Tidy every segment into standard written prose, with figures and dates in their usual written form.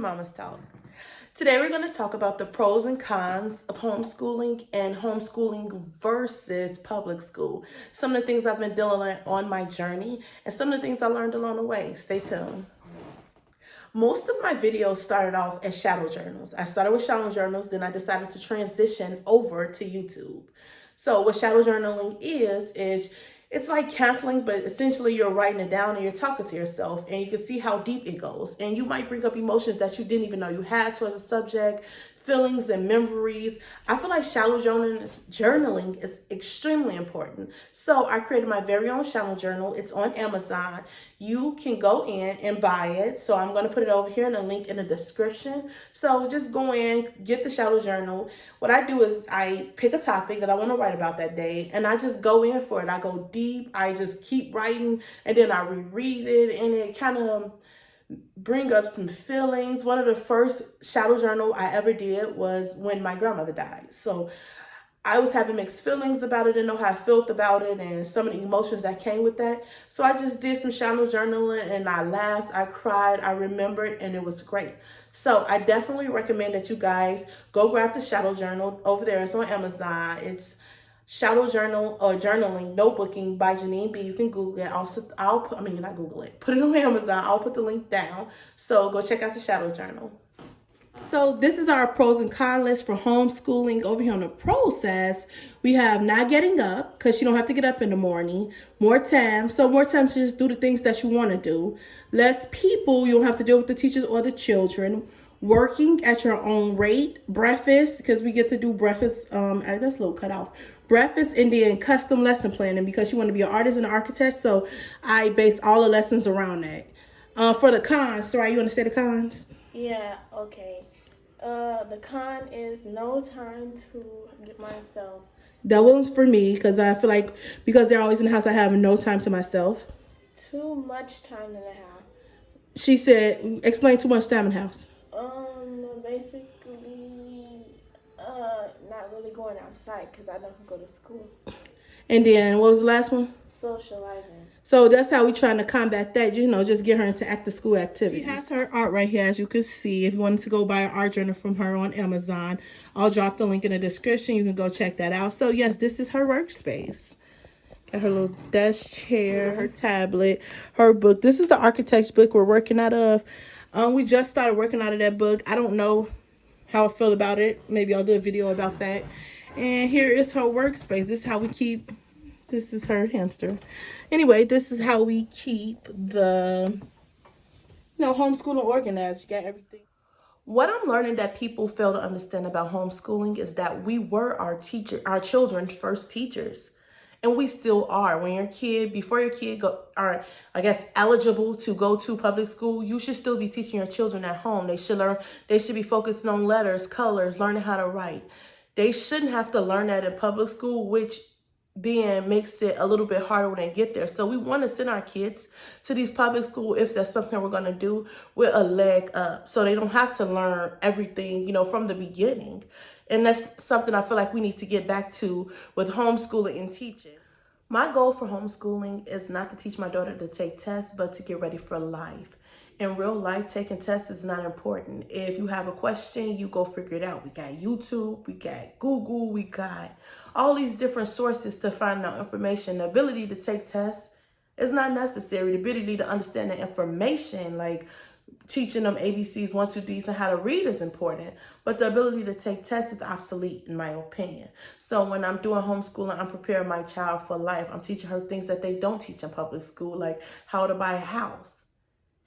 Mama's Talk. Today we're going to talk about the pros and cons of homeschooling and homeschooling versus public school. Some of the things I've been dealing with on my journey and some of the things I learned along the way. Stay tuned. Most of my videos started off as shadow journals. I started with shadow journals, then I decided to transition over to YouTube. So what shadow journaling is it's like counseling, but essentially you're writing it down and you're talking to yourself and you can see how deep it goes. And you might bring up emotions that you didn't even know you had towards a subject, feelings and memories. I feel like shadow journaling is extremely important. So I created my very own shadow journal. It's on Amazon. You can go in and buy it. So I'm going to put it over here in a link in the description. So just go in, get the shadow journal. What I do is I pick a topic that I want to write about that day and I just go in for it. I go deep. I just keep writing and then I reread it and it kind of bring up some feelings. One of the first shadow journal I ever did was when my grandmother died. So I was having mixed feelings about it, didn't know how I felt about it and some of the emotions that came with that. So I just did some shadow journaling and I laughed, I cried, I remembered, and it was great. So I definitely recommend that you guys go grab the shadow journal over there. It's on Amazon. It's Shadow Journal or Journaling Notebooking by Janine B. You can Google it. Not Google it. Put it on Amazon. I'll put the link down. So go check out the Shadow Journal. So this is our pros and cons list for homeschooling. Over here on the process, we have not getting up because you don't have to get up in the morning. More time. So more time to just do the things that you want to do. Less people. You don't have to deal with the teachers or the children. Working at your own rate. Breakfast, because we get to do breakfast. That's a little cut off. Breakfast and then custom lesson planning because you want to be an artist and an architect. So I base all the lessons around that. For the cons, Soraya, you want to say the cons? Yeah, okay. The con is no time to get myself. That one's for me because I feel like because they're always in the house, I have no time to myself. Too much time in the house. She said, explain too much time in the house. Basically, not really going outside because I don't go to school. And then what was the last one? Socializing. So that's how we trying to combat that, just get her into after school activities. She has her art right here, as you can see. If you wanted to go buy an art journal from her on Amazon, I'll drop the link in the description. You can go check that out. So yes, this is her workspace. Got her little desk chair, her tablet, her book. This is the architect's book we're working out of. We just started working out of that book. I don't know how I feel about it. Maybe I'll do a video about that. And here is her workspace. This is how we keep, this is her hamster. Anyway, this is how we keep the, homeschooling organized. You got everything. What I'm learning that people fail to understand about homeschooling is that we were our children's first teachers. And we still are. Before your kid are eligible to go to public school, you should still be teaching your children at home. They should be focusing on letters, colors, learning how to write. They shouldn't have to learn that in public school, which then makes it a little bit harder when they get there. So we want to send our kids to these public school if that's something we're going to do with a leg up. So they don't have to learn everything, from the beginning. And that's something I feel like we need to get back to with homeschooling and teaching. My goal for homeschooling is not to teach my daughter to take tests, but to get ready for life. In real life, taking tests is not important. If you have a question, you go figure it out. We got YouTube, we got Google, we got all these different sources to find out information. The ability to take tests is not necessary. The ability to understand the information, like teaching them ABCs, 1, 2, Ds, and how to read is important. But the ability to take tests is obsolete, in my opinion. So when I'm doing homeschooling, I'm preparing my child for life. I'm teaching her things that they don't teach in public school, like how to buy a house,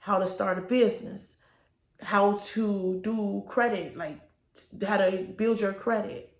how to start a business, how to do credit, like how to build your credit.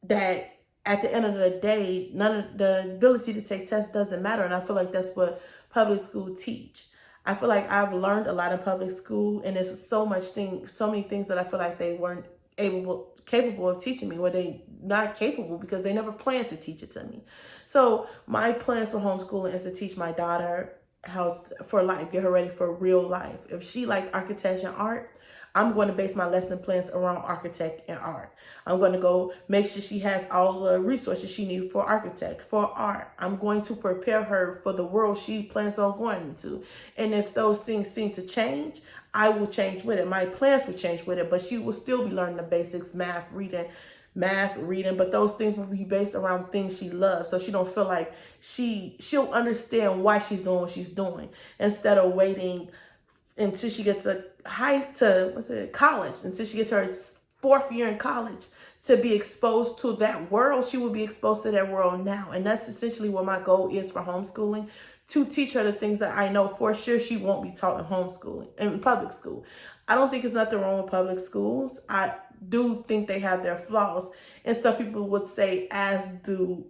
That at the end of the day, none of the ability to take tests doesn't matter. And I feel like that's what public school teach. I feel like I've learned a lot in public school, and there's so many things that I feel like they weren't capable of teaching me, or they not capable because they never planned to teach it to me. So my plans for homeschooling is to teach my daughter how for life, get her ready for real life. If she like architecture and art, I'm going to base my lesson plans around architect and art. I'm going to go make sure she has all the resources she needs for architect, for art. I'm going to prepare her for the world she plans on going into. And if those things seem to change, I will change with it. My plans will change with it, but she will still be learning the basics, math, reading, but those things will be based around things she loves. So she don't feel like she'll understand why she's doing what she's doing instead of waiting until she gets college, until she gets her 4th year in college to be exposed to that world. She will be exposed to that world now. And that's essentially what my goal is for homeschooling, to teach her the things that I know for sure she won't be taught in homeschooling, in public school. I don't think there's nothing wrong with public schools. I do think they have their flaws. And some people would say, as do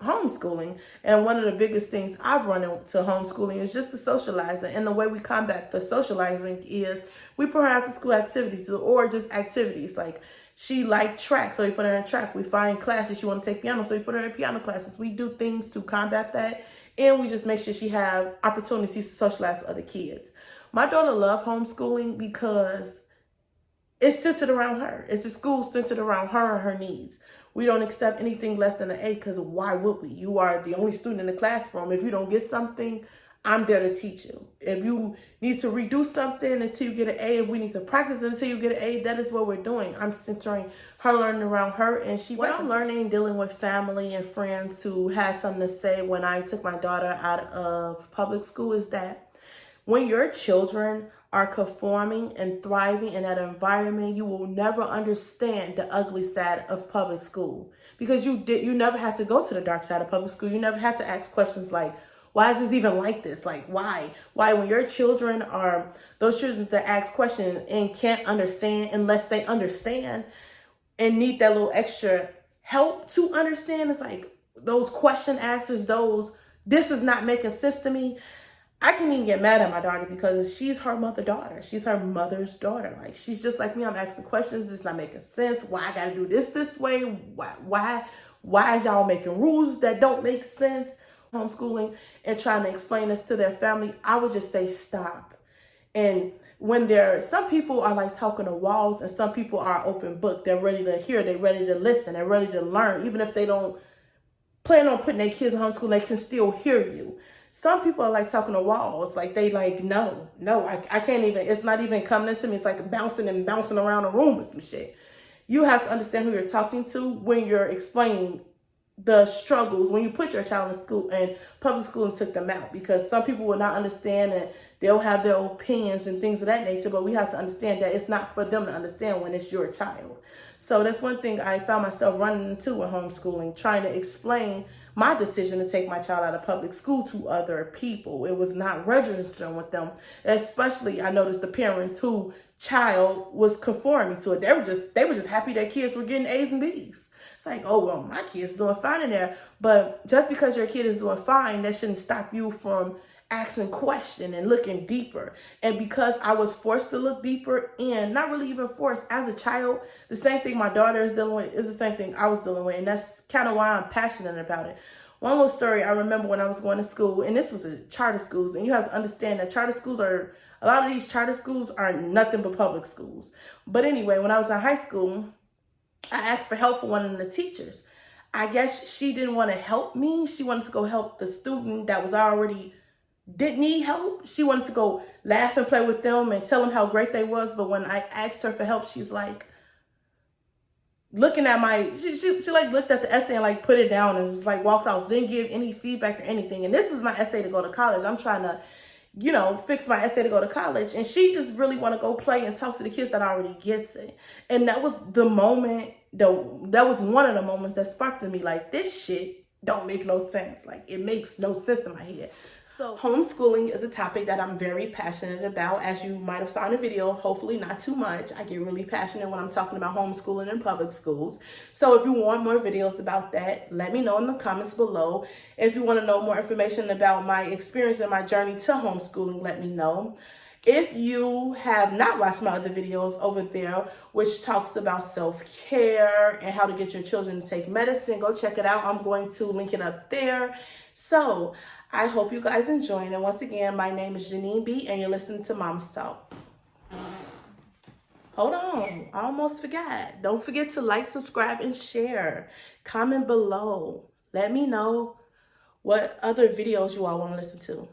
homeschooling. And one of the biggest things I've run into homeschooling is just the socializing. And the way we combat the socializing is we put her after school activities or just activities. Like, she liked track, so we put her in track. We find classes she want to take piano, so we put her in piano classes. We do things to combat that. And we just make sure she have opportunities to socialize with other kids. My daughter loves homeschooling because it's centered around her. It's a school centered around her and her needs. We don't accept anything less than an A, because why would we? You are the only student in the classroom. If you don't get something, I'm there to teach you. If you need to redo something until you get an A, if we need to practice until you get an A, that is what we're doing. I'm centering her learning around her, and what I'm learning dealing with family and friends who had something to say when I took my daughter out of public school is that when your children are conforming and thriving in that environment, you will never understand the ugly side of public school, because you never had to go to the dark side of public school. You never had to ask questions like, why is this even like this? Like, why? When your children are those children that ask questions and can't understand unless they understand and need that little extra help to understand. It's like those question answers, this is not making sense to me. I can even get mad at my daughter because she's her mother's daughter. She's her mother's daughter. Like, she's just like me. I'm asking questions. It's not making sense. Why I got to do this way? Why is y'all making rules that don't make sense? Homeschooling and trying to explain this to their family, I would just say stop. And when some people are like talking to walls, and some people are open book. They're ready to hear. They're ready to listen. They're ready to learn. Even if they don't plan on putting their kids in homeschool, they can still hear you. Some people are like talking to walls. Like, they like, no, I can't even, it's not even coming into me. It's like bouncing around a room with some shit. You have to understand who you're talking to when you're explaining the struggles, when you put your child in school and public school and took them out, because some people will not understand and they'll have their opinions and things of that nature. But we have to understand that it's not for them to understand when it's your child. So that's one thing I found myself running into with homeschooling, trying to explain my decision to take my child out of public school to other people. It was not registering with them. Especially, I noticed the parents who child was conforming to it. They were just happy their kids were getting A's and B's. It's like, oh, well, my kid's doing fine in there. But just because your kid is doing fine, that shouldn't stop you from asking questions and looking deeper. And because I was forced to look deeper, and not really even forced, as a child, the same thing my daughter is dealing with is the same thing I was dealing with. And that's kind of why I'm passionate about it. One little story I remember when I was going to school, and this was a charter schools, and you have to understand that a lot of these charter schools are nothing but public schools. But anyway, when I was in high school, I asked for help for one of the teachers. I guess she didn't want to help me. She wanted to go help the student that was already didn't need help. She wanted to go laugh and play with them and tell them how great they was. But when I asked her for help, she's like looking at she like looked at the essay and like put it down and just like walked off. Didn't give any feedback or anything. And this is my essay to go to college. I'm trying to, fix my essay to go to college. And she just really want to go play and talk to the kids that already gets it. And that was the moment, that was one of the moments that sparked in me, like, this shit don't make no sense. Like, it makes no sense in my head. So homeschooling is a topic that I'm very passionate about. As you might have saw in the video, hopefully not too much. I get really passionate when I'm talking about homeschooling in public schools. So if you want more videos about that, let me know in the comments below. If you want to know more information about my experience and my journey to homeschooling, let me know. If you have not watched my other videos over there, which talks about self-care and how to get your children to take medicine, go check it out. I'm going to link it up there. So I hope you guys enjoyed. And once again, my name is Janine B, and you're listening to Mamaz Talk. Hold on, I almost forgot. Don't forget to like, subscribe, and share. Comment below. Let me know what other videos you all want to listen to.